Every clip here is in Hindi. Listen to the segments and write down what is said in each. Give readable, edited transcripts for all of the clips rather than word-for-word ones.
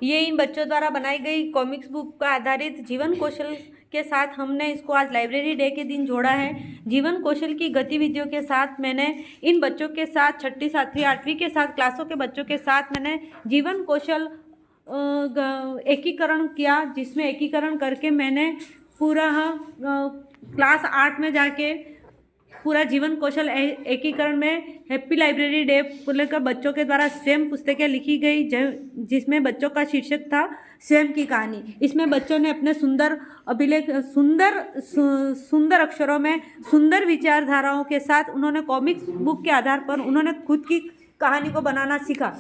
ये इन बच्चों द्वारा बनाई गई कॉमिक्स बुक पर आधारित जीवन कौशल के साथ हमने इसको आज लाइब्रेरी डे के दिन जोड़ा है। जीवन कौशल की गतिविधियों के साथ मैंने इन बच्चों के साथ 6ठी 7वीं 8वीं के साथ क्लासों के बच्चों के साथ मैंने जीवन कौशल एकीकरण किया, जिसमें एकीकरण करके मैंने पूरा क्लास 8 में जाके पूरा जीवन कौशल एकीकरण में हैप्पी लाइब्रेरी डे को लेकर बच्चों के द्वारा स्वयं पुस्तकें लिखी गई, जिसमें बच्चों का शीर्षक था स्वयं की कहानी। इसमें बच्चों ने अपने सुंदर अभिलेख सुंदर अक्षरों में सुंदर विचारधाराओं के साथ उन्होंने कॉमिक्स बुक के आधार पर उन्होंने खुद की कहानी को बनाना सीखा,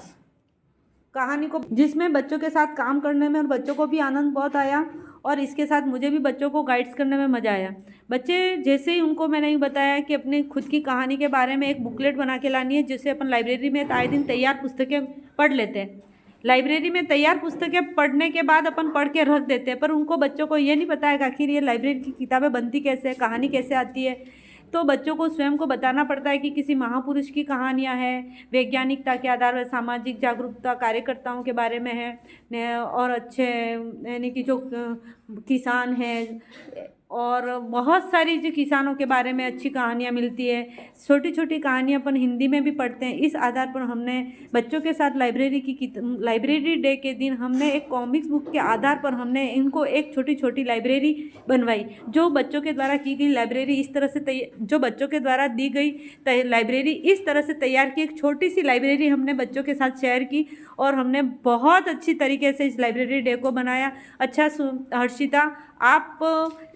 कहानी को, जिसमें बच्चों के साथ काम करने में और बच्चों को भी आनंद बहुत आया और इसके साथ मुझे भी बच्चों को गाइड्स करने में मज़ा आया। बच्चे जैसे ही उनको मैंने ये बताया कि अपनी खुद की कहानी के बारे में एक बुकलेट बना के लानी है, जिससे अपन लाइब्रेरी में आए दिन तैयार पुस्तकें पढ़ लेते हैं। लाइब्रेरी में तैयार पुस्तकें पढ़ने के बाद अपन पढ़ के रख देते हैं, पर उनको बच्चों को ये नहीं पता है कि आखिर ये लाइब्रेरी की किताबें बनती कैसे, कहानी कैसे आती है। तो बच्चों को स्वयं को बताना पड़ता है कि किसी महापुरुष की कहानियाँ हैं, वैज्ञानिकता के आधार पर सामाजिक जागरूकता कार्यकर्ताओं के बारे में है, और अच्छे यानी कि जो किसान हैं और बहुत सारी जो किसानों के बारे में अच्छी कहानियाँ मिलती है। छोटी छोटी कहानियाँ अपन हिंदी में भी पढ़ते हैं। इस आधार पर हमने बच्चों के साथ लाइब्रेरी डे के दिन हमने एक कॉमिक्स बुक के आधार पर हमने इनको एक छोटी छोटी लाइब्रेरी बनवाई। जो बच्चों के द्वारा की गई लाइब्रेरी इस तरह से जो बच्चों के द्वारा दी गई लाइब्रेरी इस तरह से तैयार की, एक छोटी सी लाइब्रेरी हमने बच्चों के साथ शेयर की और हमने बहुत अच्छी तरीके से इस लाइब्रेरी डे को बनाया। अच्छा हर्षिता, आप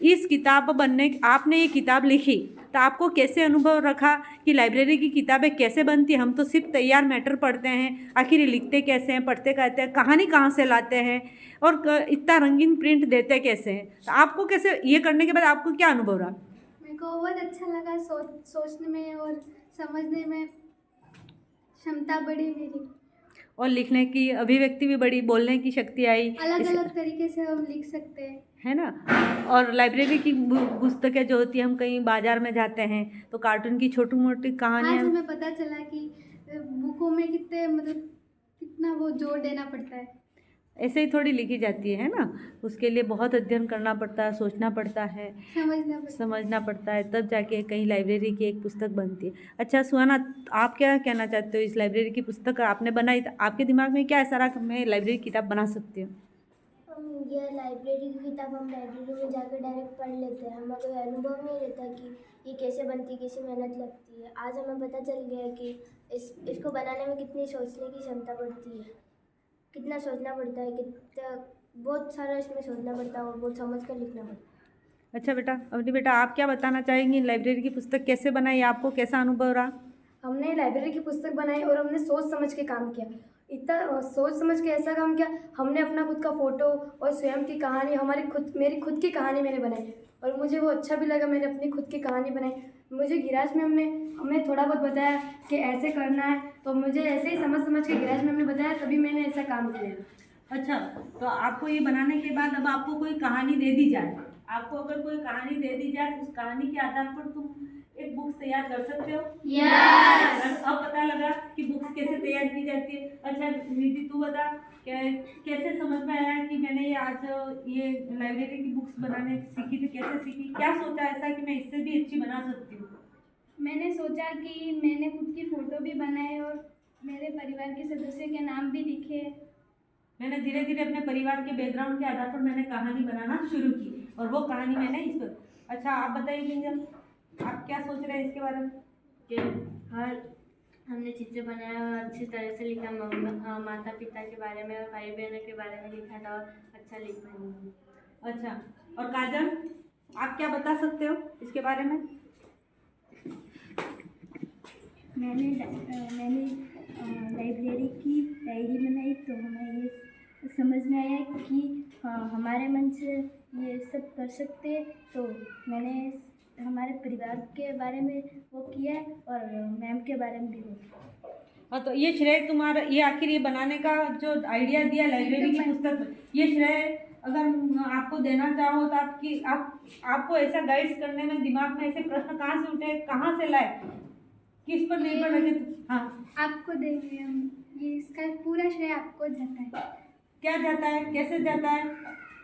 इस किताब बनने आपने ये किताब लिखी तो आपको कैसे अनुभव रखा कि लाइब्रेरी की किताबें कैसे बनती हैं? हम तो सिर्फ तैयार मैटर पढ़ते हैं, आखिर ये लिखते कैसे हैं, पढ़ते कहते हैं, कहानी कहाँ से लाते हैं और इतना रंगीन प्रिंट देते कैसे हैं? तो आपको कैसे, ये करने के बाद आपको क्या अनुभव रहा? मेरे को बहुत अच्छा लगा, सोचने में और समझने में क्षमता बढ़ी मेरी, और लिखने की अभिव्यक्ति भी बड़ी, बोलने की शक्ति आई। अलग अलग तरीके से हम लिख सकते हैं, है ना। और लाइब्रेरी की पुस्तकें जो होती है, हम कहीं बाजार में जाते हैं तो कार्टून की छोटी मोटी कहानियाँ, आज हमें पता चला कि बुकों में कितना वो जोर देना पड़ता है। ऐसे ही थोड़ी लिखी जाती है ना, उसके लिए बहुत अध्ययन करना पड़ता है, सोचना पड़ता है, समझना पड़ता है, तब जाके कहीं लाइब्रेरी की एक पुस्तक बनती है। अच्छा सुहाना, आप क्या कहना चाहते हो? इस लाइब्रेरी की पुस्तक आपने बनाई तो आपके दिमाग में क्या ऐसा रहा कि मैं लाइब्रेरी की किताब बना सकती हूँ? यह लाइब्रेरी की किताब हम लाइब्रेरी में जाकर डायरेक्ट पढ़ लेते हैं, हमें कोई अनुभव नहीं रहता कि ये कैसे बनती, कैसे मेहनत लगती है। आज हमें पता चल गया कि इसको बनाने में कितनी सोचने की क्षमता पड़ती है, कितना सोचना पड़ता है, कितना बहुत सारा इसमें सोचना पड़ता है और बहुत समझ कर लिखना पड़ता है। अच्छा बेटा, अवनी बेटा, आप क्या बताना चाहेंगी? लाइब्रेरी की पुस्तक कैसे बनाई, आपको कैसा अनुभव रहा? हमने लाइब्रेरी की पुस्तक बनाई और हमने सोच समझ के काम किया, इतना सोच समझ के ऐसा काम किया। हमने अपना खुद का फ़ोटो और स्वयं की कहानी, मेरी खुद की कहानी मैंने बनाई और मुझे वो अच्छा भी लगा। मैंने अपनी खुद की कहानी बनाई। मुझे गिराज में हमें थोड़ा बहुत बताया कि ऐसे करना है, तो मुझे ऐसे ही समझ के गिराज में हमने बताया, तभी मैंने ऐसा काम किया। अच्छा, तो आपको ये बनाने के बाद अब आपको कोई कहानी दे दी जाए, आपको अगर कोई कहानी दे दी जाए तो उस कहानी के आधार पर तुम एक बुक्स तैयार कर सकते हो? यस। अब पता लगा कि बुक्स कैसे तैयार की जाती है। अच्छा निधि, तू बता, कैसे समझ में आया कि मैंने ये आज ये लाइब्रेरी की बुक्स बनाने सीखी थी? कैसे सीखी, क्या सोचा ऐसा कि मैं इससे भी अच्छी बना सकती हूँ? मैंने सोचा कि मैंने खुद की फ़ोटो भी बनाए और मेरे परिवार के सदस्य के नाम भी लिखे। मैंने धीरे धीरे अपने परिवार के बैकग्राउंड के आधार पर मैंने कहानी बनाना शुरू की और वो कहानी मैंने इस पर। अच्छा आप बताइए किंजल, आप क्या सोच रहे हैं इसके बारे में? कि हर हमने चित्र बनाया और अच्छी तरह से लिखा, माता पिता के बारे में और भाई बहनों के बारे में लिखा था और अच्छा लिख पाएंगे। अच्छा, और काजल, आप क्या बता सकते हो इसके बारे में? मैंने लाइब्रेरी की डायरी बनाई तो हमें ये समझ में आया कि हमारे मन से ये सब कर सकते, तो मैंने हमारे परिवार के बारे में वो किया है और मैम के बारे में भी वो किया। हाँ, तो ये श्रेय तुम्हारा, ये आखिर ये बनाने का जो आइडिया दिया लाइब्रेरी की पुस्तक, ये श्रेय अगर आपको देना चाहो तो आपको ऐसा गाइड्स करने में दिमाग में ऐसे प्रश्न कहाँ से उठे, कहाँ से लाए, किस पर निर्भर रखे? हाँ, आपको देंगे हम, ये इसका पूरा श्रेय आपको जाता है। क्या जाता है, कैसे जाता है?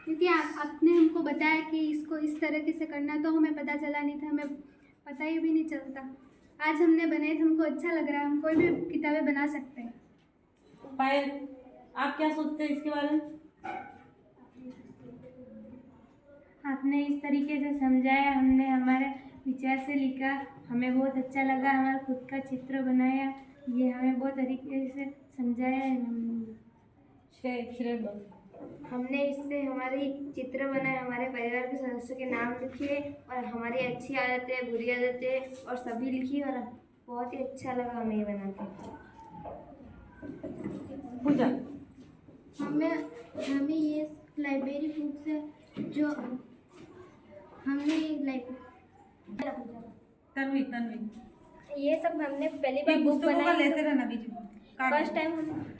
क्योंकि आपने हमको बताया कि इसको इस तरीके से करना, तो हमें पता चला नहीं था, हमें पता ही भी नहीं चलता। आज हमने बनाए तो हमको अच्छा लग रहा है, हम कोई भी किताबें बना सकते हैं। पायल, आप क्या सोचते हैं इसके बारे में? आपने इस तरीके से समझाया, हमने हमारे विचार से लिखा, हमें बहुत अच्छा लगा, हमारा खुद का चित्र बनाया, ये हमें बहुत तरीके से समझाया है। श्रेय बोल। हमने इससे हमारी चित्र बनाए, हमारे परिवार के सदस्यों के नाम लिखे और हमारी अच्छी आदतें, बुरी आदतें और सभी लिखी, और बहुत ही अच्छा लगा हमें ये बना के। पूजा। हमें ये लाइब्रेरी बुक से जो हमने तन्वी ये सब हमने पहली ये बार बुक पुस्तकों का बनाई, लेते रहना बीच में। फर्स्ट टाइम हम